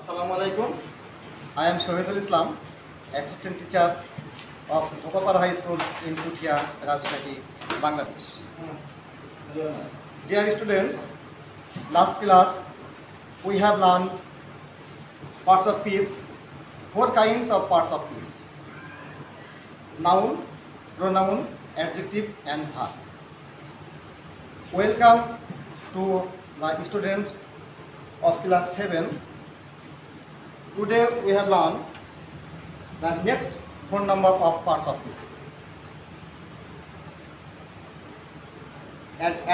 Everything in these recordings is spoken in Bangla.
Assalamualaikum. I am Shohidul Islam, Assistant Teacher of Dhokapara High School in Putia, Rajshahi, Bangladesh. Dear students, last class we have learned parts of speech, 4 kinds of parts of speech: noun, pronoun, adjective and verb. Welcome to my students of class 7. Today we have learned the next 4 number of parts of speech.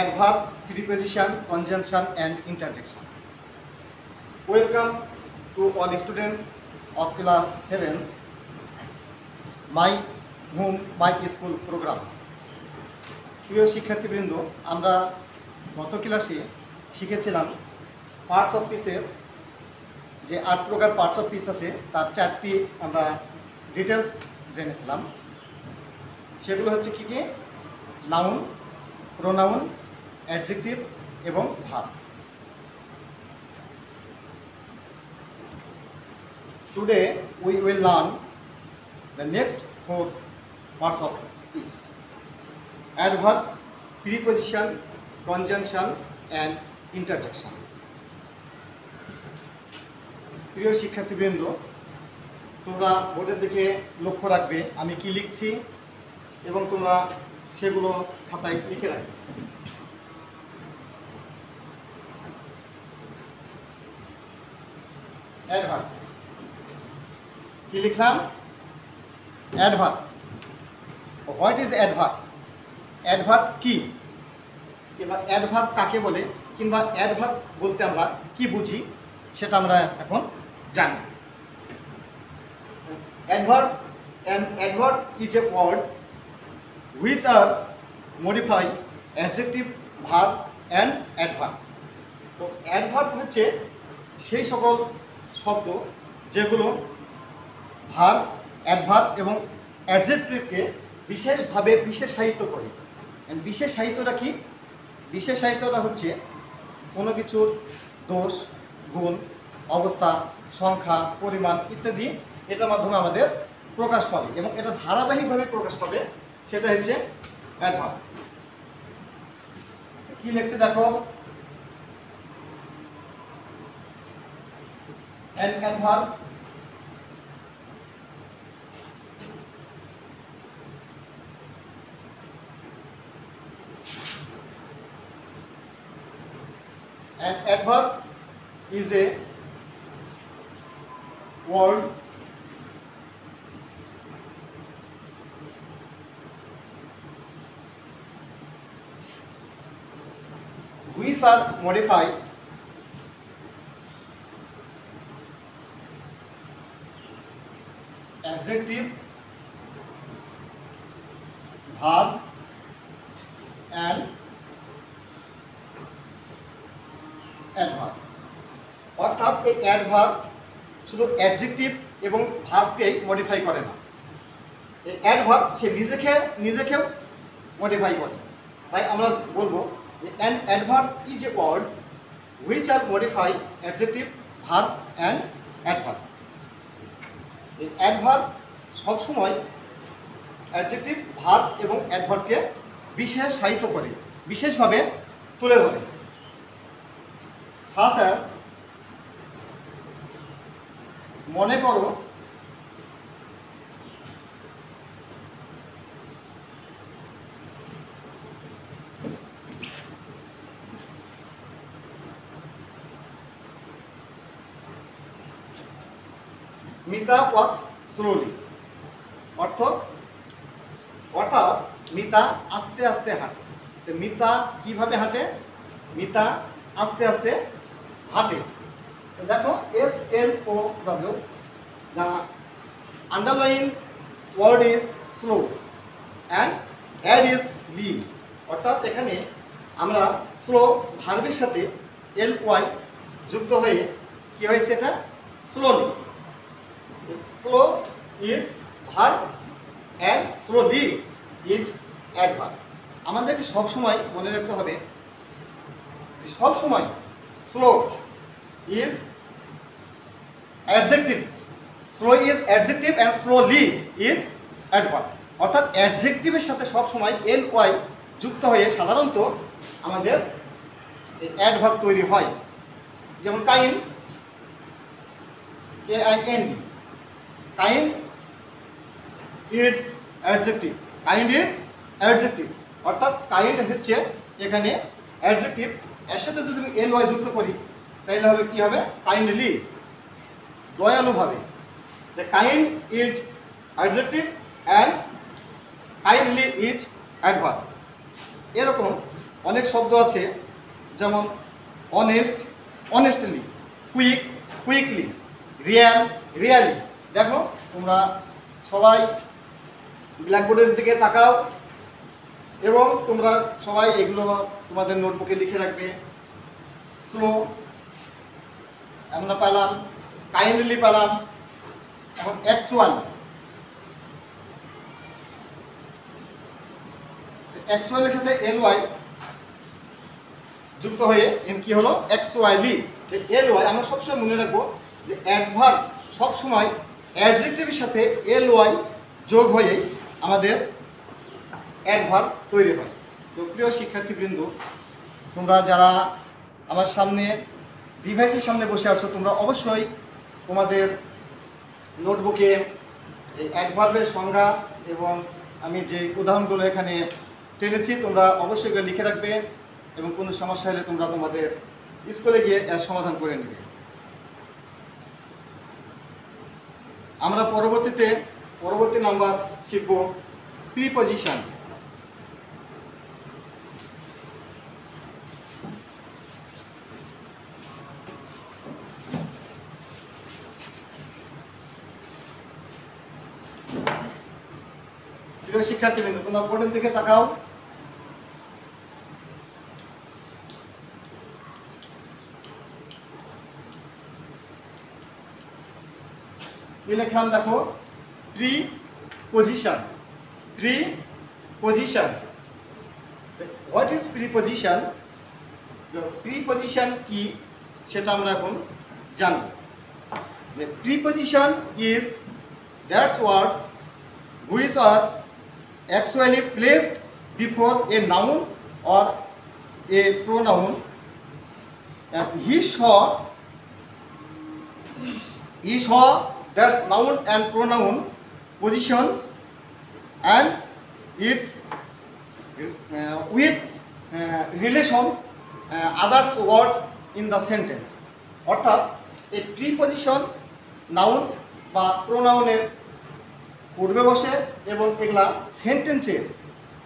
Adverb, preposition, conjunction and interjection. Welcome to all students of class 7 my school program. প্রিয় শিক্ষার্থীবৃন্দ, আমরা গত ক্লাসে শিখেছিলাম পার্টস অফ স্পিচের যে 8 প্রকার পার্টস অফ স্পিচ আছে তার 4টি আমরা ডিটেলস জেনেছিলাম। সেগুলো হচ্ছে কি কি? নাউন, প্রোনাউন, অ্যাডজেক্টিভ এবং verb. Today we will learn the next 4 parts of speech: adverb, preposition, conjunction and interjection. প্রিয় শিক্ষার্থীবৃন্দ, তোমরা বোর্ডের দিকে লক্ষ্য রাখবে আমি কি লিখছি এবং তোমরা সেগুলো খাতায় লিখে রাখবে। অ্যাডভার্ব কি লিখলাম? Adverb. What is adverb? Adverb কি, কিংবা অ্যাডভার্ব কাকে বলে, কিংবা অ্যাডভার্ব বলতে আমরা কি বুঝি সেটা আমরা এখন জানি। Adverb is a word which are modify adjective, verb and adverb. তো অ্যাডভার্ব হচ্ছে সেই সকল শব্দ যেগুলো ভার্ব, অ্যাডভার্ব এবং অ্যাডজেক্টিভকে বিশেষভাবে বিশেষায়িত করে। বিশেষায়িতটা কি? বিশেষায়িতটা হচ্ছে কোনো কিছুর দোষ, গুণ, অবস্থা, সংখ্যা, পরিমাণ ইত্যাদি এটার মাধ্যমে আমাদের প্রকাশ পাবে এবং এটা ধারাবাহিকভাবে প্রকাশ পাবে, সেটা হচ্ছে অ্যাডভার্ব। কি লিখছে দেখো? An adverb is a word which are modified adjective, verb and adverb. অর্থাৎ এই অ্যাডভার্ব শুধু অ্যাডজেক্টিভ এবং ভার্বকেই মডিফাই করে না, এই অ্যাডভার্ব সে নিজেকেও মডিফাই করে। তাই আমরা বলবো যে an adverb is a word which are modify adjective, verb and adverb. এই অ্যাডভার্ব সবসময় অ্যাডজেক্টিভ, ভার্ব এবং অ্যাডভার্বকে বিশেষায়িত করে, বিশেষভাবে তুলে ধরে। such as মনে করো মিতা ওয়াকস স্লোলি। অর্থাৎ মিতা আস্তে আস্তে হাঁটে। তো মিতা কিভাবে হাঁটে? মিতা আস্তে আস্তে হাঁটে। তো দেখো SLOW, the underlying word is slow and add is lean. অর্থাৎ এখানে আমরা স্লো ভার্বের সাথে ly যুক্ত হয়ে কি হয়েছে? এটা slowly. Slow is verb and slowly is adverb. আমাদেরকে সবসময় মনে রাখতে হবে সব সময় slow is adjective, slow is adjective and slowly is adverb. অর্থাৎ অ্যাডজেক্টিভের সাথে সবসময় এল ওয়াই যুক্ত হয়ে সাধারণত আমাদের অ্যাডভার্ব তৈরি হয়। যেমন kind, KIND, kind is adjective, kind is adjective. অর্থাৎ কাইন্ড হচ্ছে এখানে অ্যাডজেক্টিভ, এর সাথে যদি আমি এল ওয়াই যুক্ত করি তাহলে হবে কি হবে, কাইন্ডলি, দয়ালুভাবে। The kind is adjective and kindly is adverb. এরকম অনেক শব্দ আছে, যেমন honest, honestly, quick, quickly, real, really. দেখো তোমরা সবাই ব্ল্যাকবোর্ডের দিকে তাকাও এবং তোমরা সবাই এগুলো তোমাদের নোটবুকে লিখে রাখবে। স্লো আমরা পেলাম, কাইন্ডলি পেলাম, এখন অ্যাকচুয়াল, অ্যাকচুয়ালের সাথে এল ওয়াই যুক্ত হয়ে এম কি হলো, অ্যাকচুয়ালি। এল ওয়াই আমরা সবসময় মনে রাখবো যে অ্যাডভার্ব সবসময় অ্যাডজেক্টিভের সাথে এল ওয়াই যোগ হয়ে আমাদের অ্যাডভার্ব তৈরি হয়। তো প্রিয় শিক্ষার্থীবৃন্দ, তোমরা যারা আমার সামনে ডিভাইসের সামনে বসে আছো, তোমরা অবশ্যই তোমাদের নোটবুকে এই অ্যাডভার্বের সংজ্ঞা এবং আমি যে উদাহরণগুলো এখানে টেনেছি তোমরা অবশ্যই এগুলো লিখে রাখবে এবং কোনো সমস্যা হলে তোমরা তোমাদের স্কুলে গিয়ে এর সমাধান করে নেবে। আমরা পরবর্তী নাম্বার শিখব প্রিপজিশন। প্রিয় শিক্ষার্থীবৃন্দ, তোমরা বোর্ডের দিকে তাকাও। কি লিখলাম দেখো, preposition, preposition. What is preposition? Preposition কি সেটা আমরা এখন জানব। Preposition is that's words which are actually placed before a noun or a pronoun, and he saw that's noun and pronoun positions and its with relation others words in the sentence. অর্থাৎ এই প্রিপজিশন নাউন বা প্রোনাউনের পূর্বে বসে এবং এগুলা সেন্টেন্সের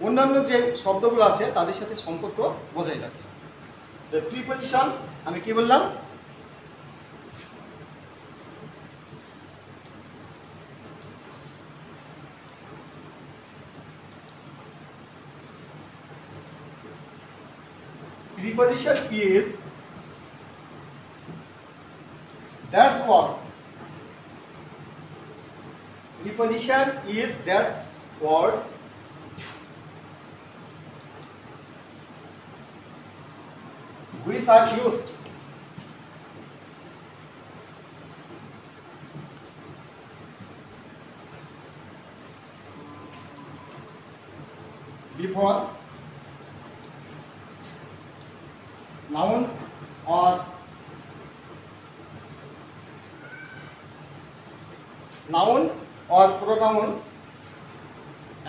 অন্যান্য যে শব্দগুলো আছে তাদের সাথে সম্পর্ক বজায় রাখে। প্রিপজিশন আমি কি বললাম, preposition is that's what preposition is that words which are used before noun or pronoun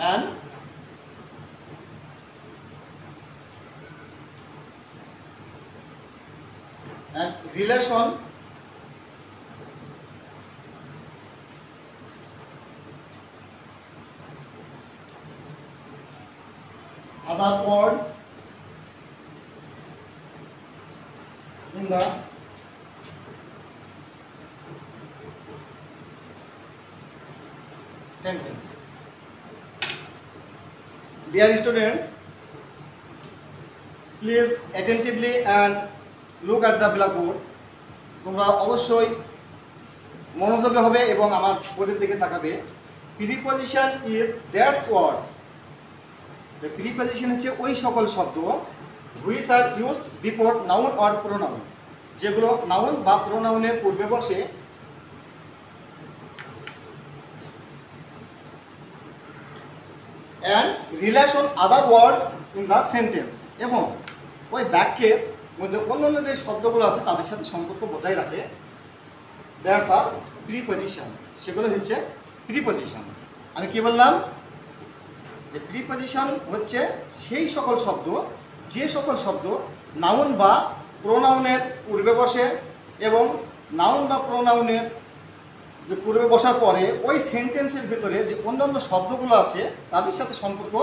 and relation other words in the sentence. Dear students, please attentively and look at the blackboard. তোমরা অবশ্যই মনোযোগী হবে এবং আমার বোর্ডের দিকে তাকাবে। Preposition is that's words, preposition হচ্ছে ওই সকল শব্দ which are used before noun or pronoun, যেগুলো নাউন বা প্রোনাউনের পূর্বে বসে and relax on other words in the sentence, এবং ওই বাক্যের মধ্যে অন্যান্য যে শব্দগুলো আছে তাদের সাথে সম্পর্ক বজায় রাখে। দ্যাটস আর প্রিপজিশন, সেগুলো হচ্ছে প্রিপজিশন। আমি কি বললাম যে প্রিপজিশন হচ্ছে সেই সকল শব্দ, যে সকল শব্দ নাউন বা প্রোনাউনের পূর্বে বসে এবং নাউন বা প্রোনাউনের যে পূর্বে বসার পরে ওই সেন্টেন্সের ভিতরে যে অন্যান্য শব্দগুলো আছে তাদের সাথে সম্পর্ক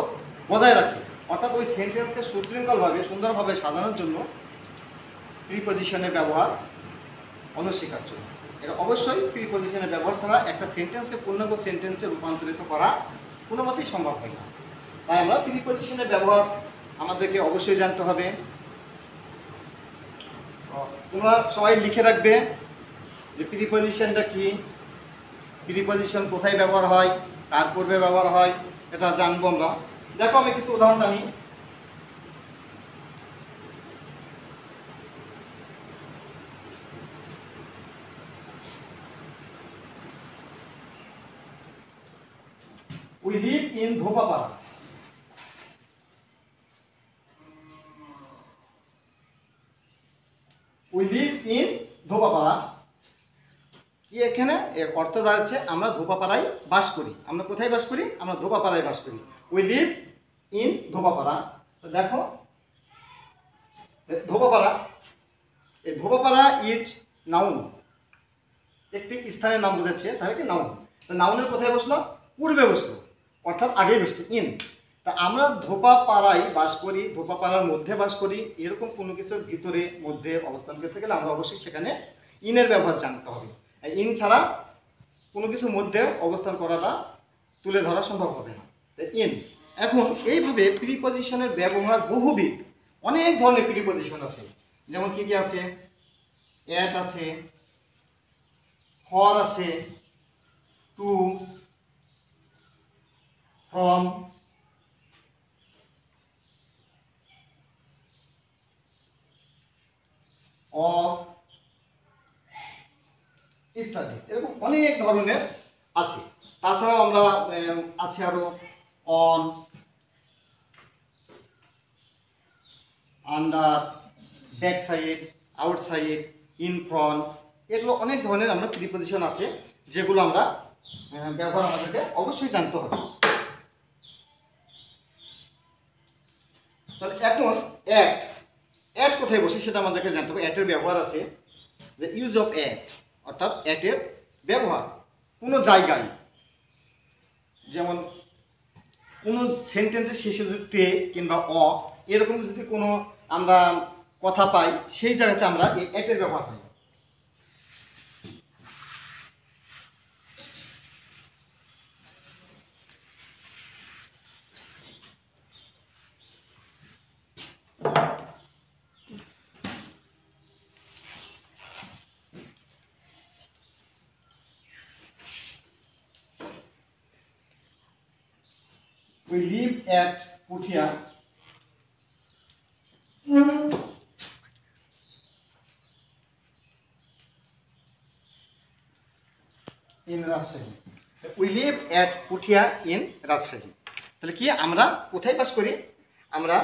বজায় রাখে। অর্থাৎ ওই সেন্টেন্সকে সুশৃঙ্খলভাবে সুন্দরভাবে সাজানোর জন্য প্রিপজিশনের ব্যবহার অনস্বীকার্য। এটা অবশ্যই প্রিপজিশনের ব্যবহার ছাড়া একটা সেন্টেন্সকে পূর্ণাঙ্গ সেন্টেন্সে রূপান্তরিত করা কোনো মতেই সম্ভব হয় না। তাই আমরা প্রিপজিশনের ব্যবহার আমাদেরকে অবশ্যই জানতে হবে। তোমরা সবাই লিখে রাখবে যে প্রিপজিশনটা কি, প্রিপজিশন কোথায় ব্যবহার হয়, কার পূর্বে ব্যবহার হয়, এটা জানবো আমরা। দেখো আমি কিছু উদাহরণ টানি। We live in Dhopapara. We live in Dhopapara. কি এখানে এর অর্থ দাঁড়াচ্ছে আমরা ধোপাপাড়ায় বাস করি। আমরা কোথায় বাস করি? আমরা ধোপাপাড়ায় বাস করি। We live in Dhopapara. তো দেখো ধোপাপাড়া, এই ধোপাপাড়া ইজ নাউন, একটি স্থানের নাম বোঝাচ্ছে, তাহলে কি নাউন। তো নাউনের কোথায় বসলো? পূর্বে বসলো, অর্থাৎ আগেই বসছে ইন। তা আমরা ধোপাপাড়ায় বাস করি, ধোপাপাড়ার মধ্যে বাস করি, এরকম কোনো কিছুর ভিতরে মধ্যে অবস্থান করতে গেলে আমরা অবশ্যই সেখানে ইনের ব্যবহার জানতে হবে। ইন ছাড়া কোনো কিছুর মধ্যে অবস্থান করাটা তুলে ধরা সম্ভব হবে না। ইন। এখন এইভাবে প্রিপজিশনের ব্যবহার বহুবিধ, অনেক ধরনের প্রিপজিশন আছে। যেমন কি কি আছে? অ্যাট আছে, ফর আছে, টু, ফ্রম, অফ ইত্যাদি, এরকম অনেক ধরনের আছে। তাছাড়াও আমরা আছে আরো on, under, back side, outside, in front, এগুলো অনেক ধরনের আমরা প্রিপজিশন আছে যেগুলো আমরা ব্যবহার আমাদেরকে অবশ্যই জানতে হবে। তাহলে এখন অ্যাট, অ্যাট কোথায় বসে সেটা আমাদেরকে জানতে হবে। অ্যাটের ব্যবহার আছে, যে ইউজ অফ অ্যাট, অর্থাৎ অ্যাটের ব্যবহার কোনো জায়গায়, যেমন কোনো সেন্টেন্সের শেষে যদি তে কিংবা অ এরকম যদি কোনো আমরা কথা পাই, সেই জায়গাতে আমরা এই অ্যাটের ব্যবহার পাই। We live at Puthia in Rajshahi. We live at Puthia in Rajshahi. তাহলে কি আমরা কোথায় বাস করি? আমরা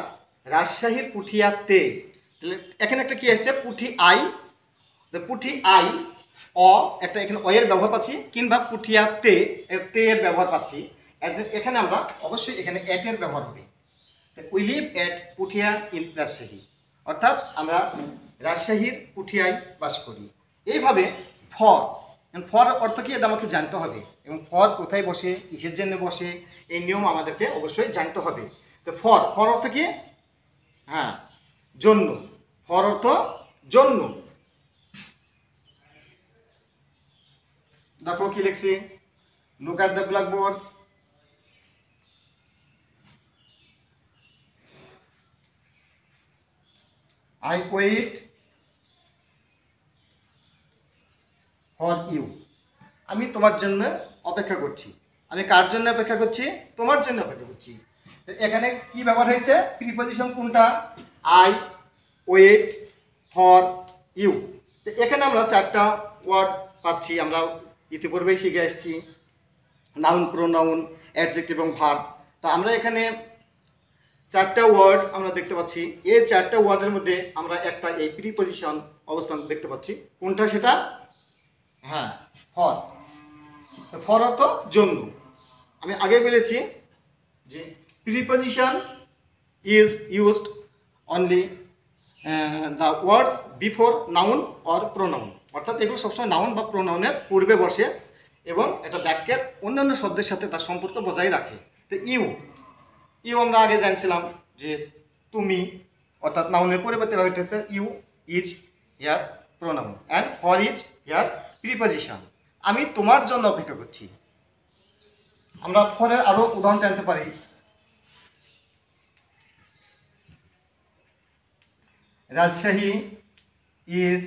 রাজশাহীর পুঠিয়াতে। তাহলে এখানে একটা কি আসছে? পুঠি আই, পুঠি আই অ, একটা এখানে অ এর ব্যবহার পাচ্ছি, কিংবা পুঠিয়াতে তে এর ব্যবহার পাচ্ছি। এখানে আমরা অবশ্যই এখানে অ্যাট এর ব্যবহার হবে। We live at Puthia in Rajshahi, অর্থাৎ আমরা রাজশাহীর পুঠিয়ায় বাস করি। এইভাবে ফর, ফর অর্থ কি এটা আমাকে জানতে হবে, এবং ফর কোথায় বসে, কিসের জন্য বসে, এই নিয়ম আমাদেরকে অবশ্যই জানতে হবে। তো ফর, ফর অর্থ কি? হ্যাঁ, জন্য। ফর অর্থ জন্য। দেখো কি লিখছি, look at the blackboard. I wait for you. আমি তোমার জন্য অপেক্ষা করছি। আমি কার জন্য অপেক্ষা করছি? তোমার জন্য অপেক্ষা করছি। এখানে কি ব্যবহার হয়েছে? প্রিপজিশন কোনটা? I wait for you. এখানে আমরা চারটা ওয়ার্ড পাচ্ছি, আমরা ইতিপূর্বেই শিখে আসছি, নাউন, প্রোনাউন, অ্যাডজেক্টিভ এবং ভার্ব। তো আমরা এখানে চারটা ওয়ার্ড আমরা দেখতে পাচ্ছি। এই চারটা ওয়ার্ডের মধ্যে আমরা একটা এই প্রিপজিশন অবস্থান দেখতে পাচ্ছি। কোনটা সেটা? হ্যাঁ, ফর। ফর অর্থ জন্য। আমি আগে বলেছি যে preposition is used only the words before noun or pronoun, অর্থাৎ এগুলো সবসময় নাউন বা প্রোনাউনের পূর্বে বসে এবং এটা বাক্যের অন্যান্য শব্দের সাথে তার সম্পর্ক বজায় রাখে। তো ইউ আমরা আগে জানছিলাম যে তুমি, অর্থাৎ নাউনের পরিবর্তে ব্যবহৃত হচ্ছে you, is here pronoun, and for is here preposition. আমি তোমার জন্য অপেক্ষা করছি। আমরা ফরের আরো উদাহরণ জানতে পারি। Rajshahi is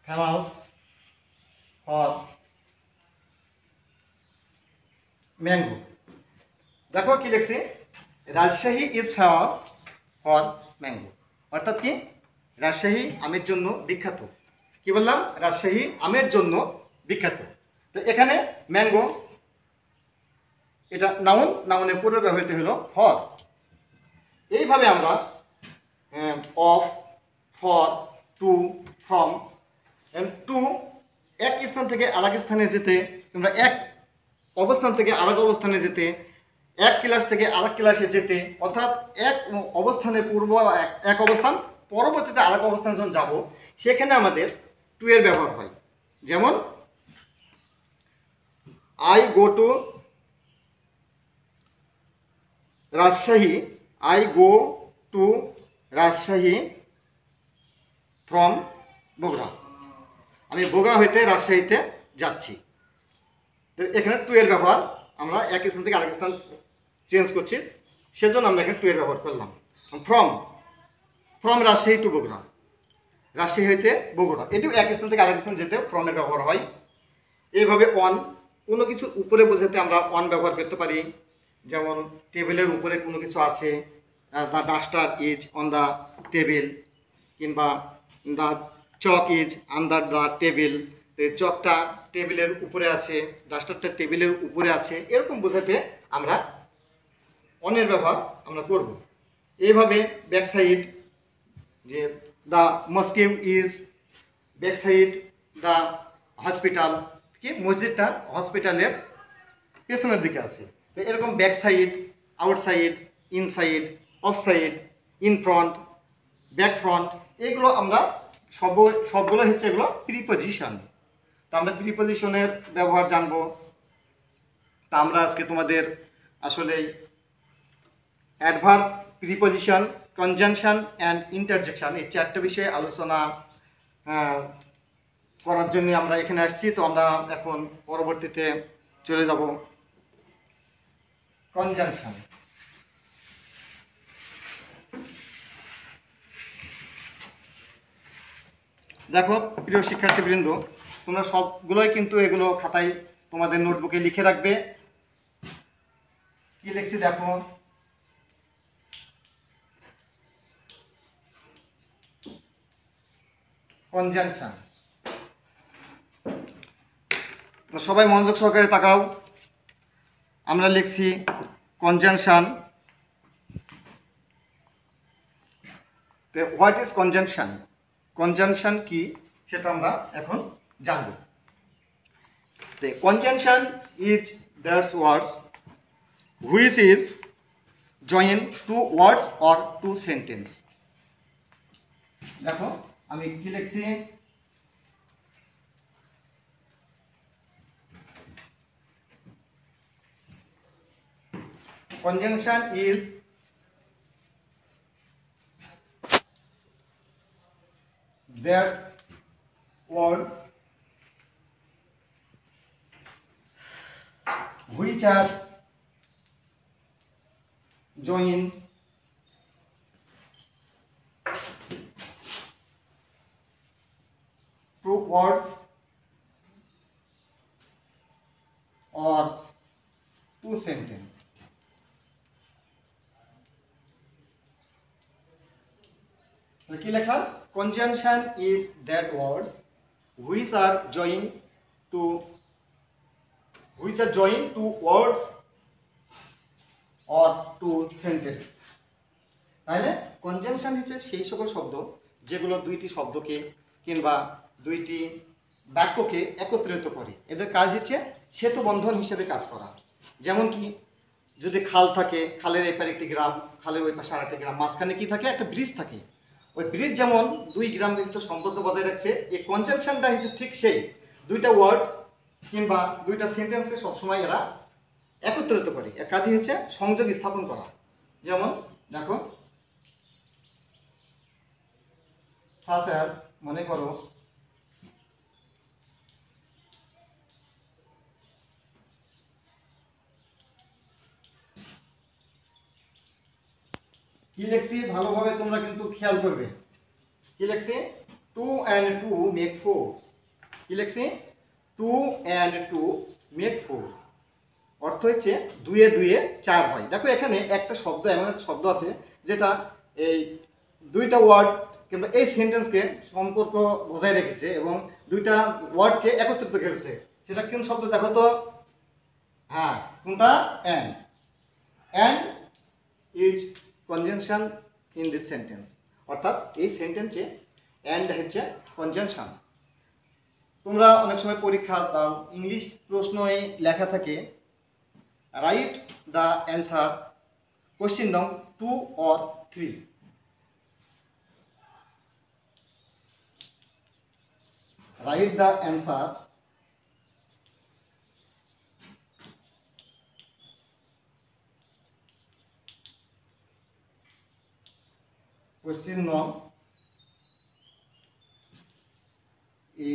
famous for mango. দেখো কি লিখছি, Rajshahi is famous for mango, অর্থাৎ কি রাজশাহী আমের জন্য বিখ্যাত। কি বললাম? রাজশাহী আমের জন্য বিখ্যাত। তো এখানে ম্যাঙ্গো এটা নাউন, নাউনের পূর্বে ব্যবহৃত হলো ফর। এইভাবে আমরা of, for, to, from, to এক স্থান থেকে আরেক স্থানে যেতে, তোমরা এক অবস্থান থেকে আরেক অবস্থানে যেতে, এক ক্লাস থেকে আরেক ক্লাসে যেতে, অর্থাৎ এক অবস্থানের পূর্ব এক অবস্থান, পরবর্তীতে আরেক অবস্থানে যখন যাব সেখানে আমাদের টু এর ব্যবহার হয়। যেমন I go to Rajshahi, I go to Rajshahi from Bogura, আমি বগুড়া হইতে রাজশাহীতে যাচ্ছি। তো এখানে টু এর ব্যবহার, আমরা এক স্থান থেকে আরেক স্থান চেঞ্জ করছি, সেজন্য আমরা এখানে টু এর ব্যবহার করলাম। From, from Rajshahi to Bogura, Rajshahi হইতে বগুড়া, এটিও এক স্থান থেকে আরেক স্থান যেতে ফ্রমের ব্যবহার হয়। এইভাবে অন, কোনো কিছু উপরে বোঝাতে আমরা অন ব্যবহার করতে পারি। যেমন টেবিলের উপরে কোনো কিছু আছে, the duster is on the table, কিংবা the chalk is under the table, চকটা টেবিলের উপরে আছে, ডাস্টারটা টেবিলের উপরে আছে, এরকম বোঝাতে আমরা অনের ব্যবহার আমরা করব। এইভাবে ব্যাক সাইড, যে the mosque is back side the hospital, কি মসজিদটা হসপিটালের পেছনের দিকে আছে। তো এরকম back side, outside, inside, of side, in front, back front, এগুলো আমরা সবগুলো হচ্ছে এগুলো প্রিপজিশন। তো আমরা প্রিপজিশনের ব্যবহার জানবো। তা আমরা আজকে তোমাদের আসলে adverb, preposition, conjunction and interjection, এই চারটা বিষয়ে আলোচনা করার জন্য আমরা এখানে আসছি। তো আমরা এখন পরবর্তীতে চলে যাব কনজাংশন। দেখো প্রিয় শিক্ষার্থীবৃন্দ, তোমরা সবগুলোই কিন্তু এগুলো খাতায় তোমাদের নোটবুকে লিখে রাখবে। কি লিখছি দেখো, কনজাংশন। সবাই মনোযোগ সহকারে তাকাও। আমরা লিখছি conjunction. What is conjunction? Conjunction কি সেটা আমরা এখন জানব। Conjunction is that's words which is join two words or two sentence. দেখো আমি কি লিখছি, conjunction is that words which are joined to words or to sentence. কি লেখা? Conjunction is that words which are joined to which are join two words or two sentence. তাহলে কনজাংশন হচ্ছে সেই সকল শব্দ যেগুলো দুইটি শব্দকে কিংবা দুইটি বাক্যকে একত্রিত করে। এদের কাজ হচ্ছে সেতু বন্ধন হিসেবে কাজ করা। যেমন কি যদি খাল থাকে, খালের এপারে একটি গ্রাম, খালের ওই পাশে আরেকটি গ্রাম, মাঝখানে কি থাকে, একটা ব্রিজ থাকে। ওই ব্রিজ যেমন দুই গ্রাম ভিতরে সম্পর্ক বজায় রাখছে, এই কনজাংশনটা হচ্ছে ঠিক সেই দুইটা ওয়ার্ডস কিংবা দুইটা সেন্টেন্সকে সবসময় এরা একত্রিত করে। এর কাজই হচ্ছে সংযোগ স্থাপন করা। যেমন দেখো, such as মনে করো কি লিখছি ভালোভাবে তোমরা কিন্তু খেয়াল করবে। কি লিখছি? 2 and 2 make 4। কি লিখছি? 2 and 2 make 4। অর্থ হচ্ছে 2 এ 2 এ 4 হয়। দেখো এখানে একটা শব্দ, এমন একটা শব্দ আছে যেটা এই দুইটা ওয়ার্ড কিংবা এই সেন্টেন্সকে সম্পর্ক বজায় রেখেছে এবং দুইটা ওয়ার্ডকে একত্রিত করেছে। সেটা কোন শব্দ দেখো তো? হ্যাঁ, কোনটা? And. And is conjunction in this sentence. অর্থাৎ এই সেন্টেন্সে অ্যান্ড হচ্ছে কনজাংশন। তোমরা অনেক সময় পরীক্ষা দাও, ইংলিশ প্রশ্নে লেখা থাকে রাইট দ্য অ্যান্সার কোশ্চিন নং 2 or 3। Write the answer question নং A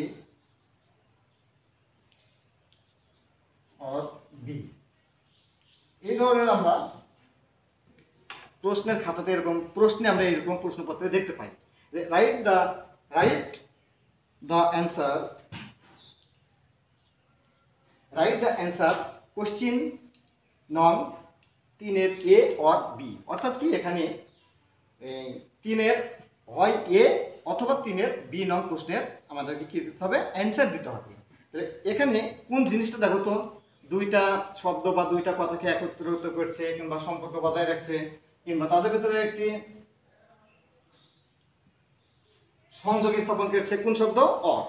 or B। এই ধরনের আমরা প্রশ্নের খাতাতে এরকম প্রশ্নে আমরা এরকম প্রশ্নপত্রে দেখতে পাই যে রাইট দ্য অ্যান্সার কোশ্চিন নং 3 এর A or B। অর্থাৎ কি এখানে 3 এর হয় A অথবা 3 এর B নং প্রশ্নের আমাদেরকে কি দিতে হবে? অ্যান্সার দিতে হবে। তাহলে এখানে কোন জিনিসটা দেখো তো, দুইটা শব্দ বা দুইটা কথাকে একত্রিত করছে কিংবা সম্পর্ক বজায় রাখছে কিংবা তাদের ভিতরে একটি সংযোগ স্থাপন করছে। কোন শব্দ? Or.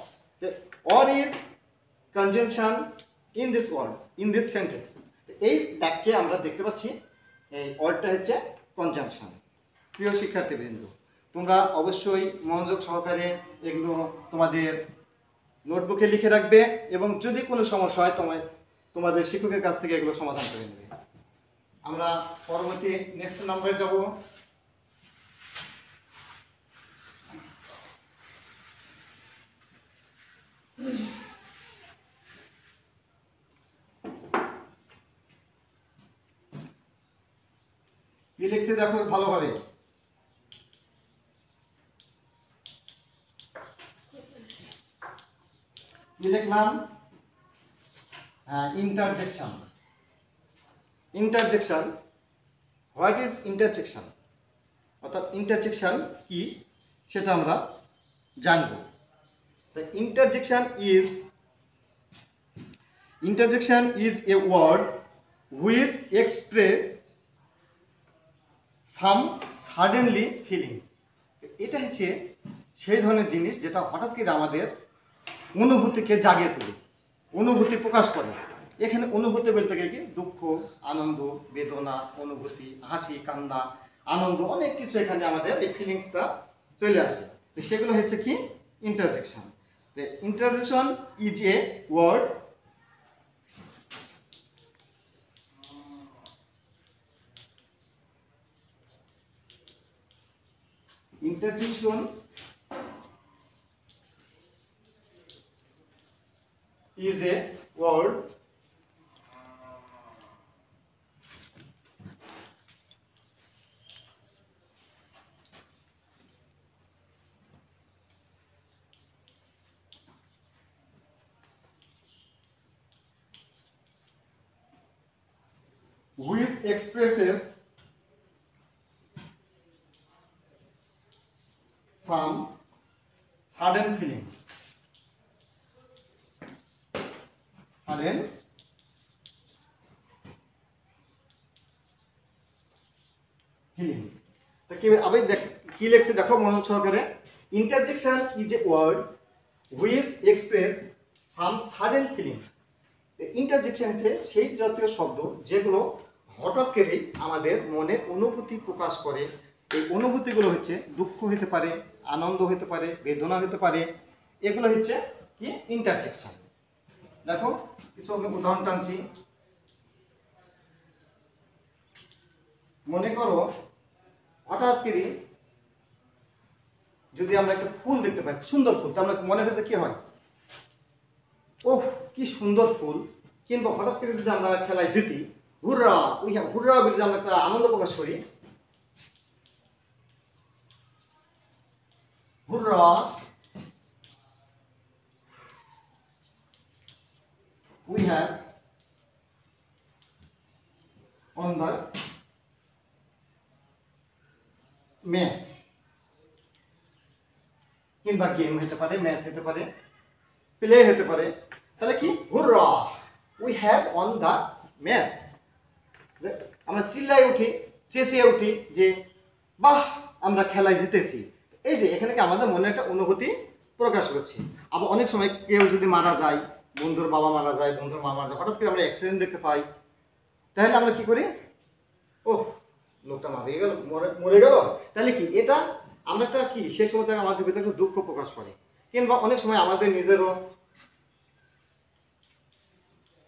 Or is conjunction in this word, in this sentence. এই বাক্যে আমরা দেখতে পাচ্ছি এই অরটা হচ্ছে কনজাংশন। প্রিয় শিক্ষার্থীবৃন্দ, তোমরা অবশ্যই মনোযোগ সহকারে এগুলো তোমাদের নোটবুকে লিখে রাখবে এবং যদি কোনো সমস্যা হয় তোমাদের শিক্ষকের কাছ থেকে এগুলো সমাধান করে নেবে। আমরা পরবর্তী নেক্সট নাম্বারে যাব। কি লিখছে দেখো ভালোভাবে। কি লিখলাম? Interjection. Interjection, what is interjection? অর্থাৎ ইন্টারজেকশন কি সেটা আমরা জানব। The interjection is a word which express some suddenly feelings। এটা হচ্ছে সেই ধরনের জিনিস যেটা হঠাৎ করে আমাদের অনুভূতিকে জাগিয়ে তোলে, অনুভূতি প্রকাশ করে। এখানে অনুভূতি বলতে গেলে কি দুঃখ, আনন্দ, বেদনা, অনুভূতি, হাসি, কান্না, আনন্দ, অনেক কিছু এখানে আমাদের এই ফিলিংসটা চলে আসে। তো সেগুলো হচ্ছে কি? Interjection. The interjection is a word interjection is a word which expresses some sudden feelings। Sudden feeling. তো কি আমি কি লিখছি দেখো মনোযোগ সহকারে। Interjection is a word which express some sudden feelings. Interjection হচ্ছে সেই জাতীয় শব্দ যেগুলো হঠাৎ করেই আমাদের মনে অনুভূতি প্রকাশ করে। এই অনুভূতিগুলো হচ্ছে দুঃখ হতে পারে, আনন্দ হতে পারে, বেদনা হতে পারে, এগুলো হচ্ছে কি ইন্টারজেকশন। দেখো কিছু আমি উদাহরণ টানছি। মনে করো হঠাৎ করে যদি আমরা একটা ফুল দেখতে পাই, সুন্দর ফুল, তো আমরা মনে হতে কি হয়, ওহ কি সুন্দর ফুল। কিংবা হঠাৎ করে যদি আমরা খেলায় জিতি, হুররা হুররা বলে যে আমরা একটা আনন্দ প্রকাশ করি, হুররা we have on the match। কিংবা গেম হতে পারে, ম্যাচ হতে পারে, প্লে হতে পারে। তাহলে কি হুররা we have on the match. আমরা চিল্লাই উঠি, চেঁচিয়ে উঠি যে বাহ আমরা খেলায় জিতেছি। এই যে এখানে কি আমাদের মনে একটা অনুভূতি প্রকাশ করছি। আবার অনেক সময় কেউ যদি মারা যায়, বন্ধুর বাবা মারা যায়, বন্ধুর মা মারা যায়, হঠাৎ করে আমরা অ্যাক্সিডেন্ট দেখতে পাই, তাহলে আমরা কি করি, ওহ লোকটা মারা গেল, মরে গেল। তাহলে কি এটা আমরা একটা কি সেই সময় থেকে আমাদের ভিতরে একটা দুঃখ প্রকাশ করে। কিংবা অনেক সময় আমাদের নিজেরও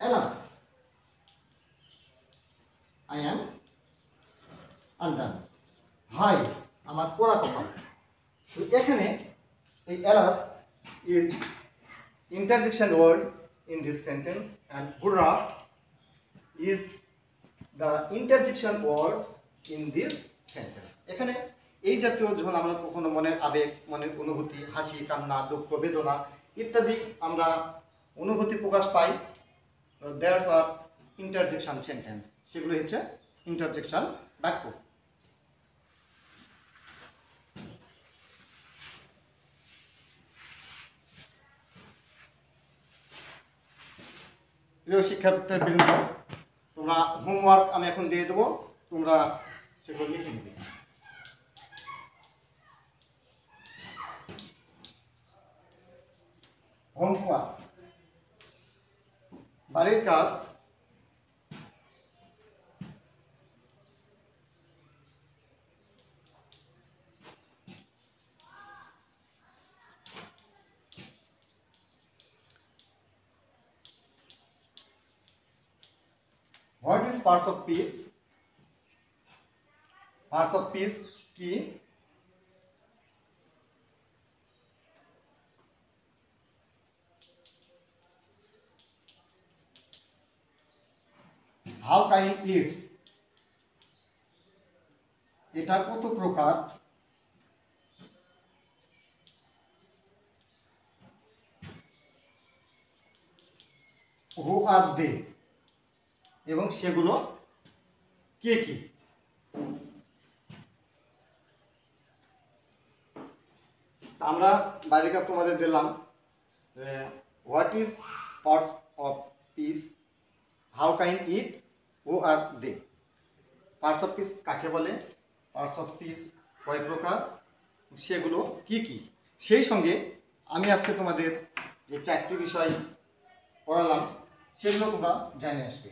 অ্যালার্স আই অ্যাম আনডান, হাই আমার পোড়া কপাল। তো এখানে এই অ্যালার্স is interjection word in this sentence and hurrah is the interjection word in this sentence। এখানে এই জাতীয় যখন আমরা কখনো মনের আবেগ, মনের অনুভূতি, হাসি, কান্না, দুঃখ, বেদনা ইত্যাদি আমরা অনুভূতি প্রকাশ পাই, দ্যাটস আর ইন্টারজেকশন সেন্টেন্স, সেগুলো হচ্ছে ইন্টারজেকশন বাক্য। প্রিয় শিক্ষার্থীবৃন্দ, তোমরা হোমওয়ার্ক আমি এখন দিয়ে দেবো, তোমরা সেগুলো লিখে নেবে। হোমওয়ার্ক, বাড়ির কাজ, What is parts of peace? Parts of peace কি? How kind eats? এটা কত প্রকার? Who are they? এবং সেগুলো কি কি? আমরা বাড়ির কাজ তোমাদের দিলাম, what is parts of speech, how kind it, who are they. Parts of speech কাকে বলে, পার্টস অফ পিস কয় প্রকার, সেগুলো কি কি। সেই সঙ্গে আমি আজকে তোমাদের যে 4টি বিষয় পড়ালাম সেগুলো তোমরা জেনে আসবে।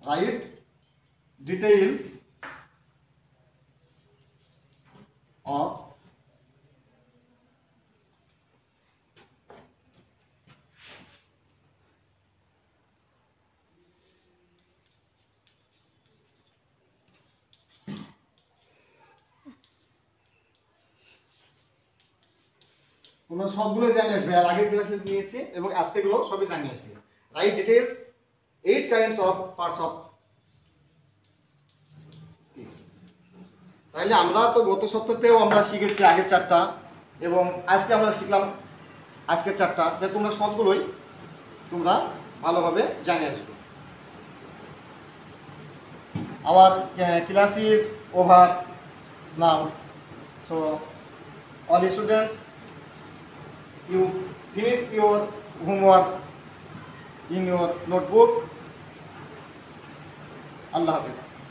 Write details of তোমরা সবগুলো জানিয়ে আসবে, আর আগের ক্লাসে নিয়েছি এবং আজকেগুলো সবই জানিয়ে আসবে। Right details 8 kinds of parts of peace। তাহলে আমরা তো গত সপ্তাহেও আমরা শিখেছি আগের 4টা এবং আজকে আমরা শিখলাম আজকের 4টা, তাই তোমরা সবগুলোই তোমরা ভালোভাবে জানিয়ে আসবে। Our class is over now, so all students, you finish your homework in your notebook. Allah Hafiz.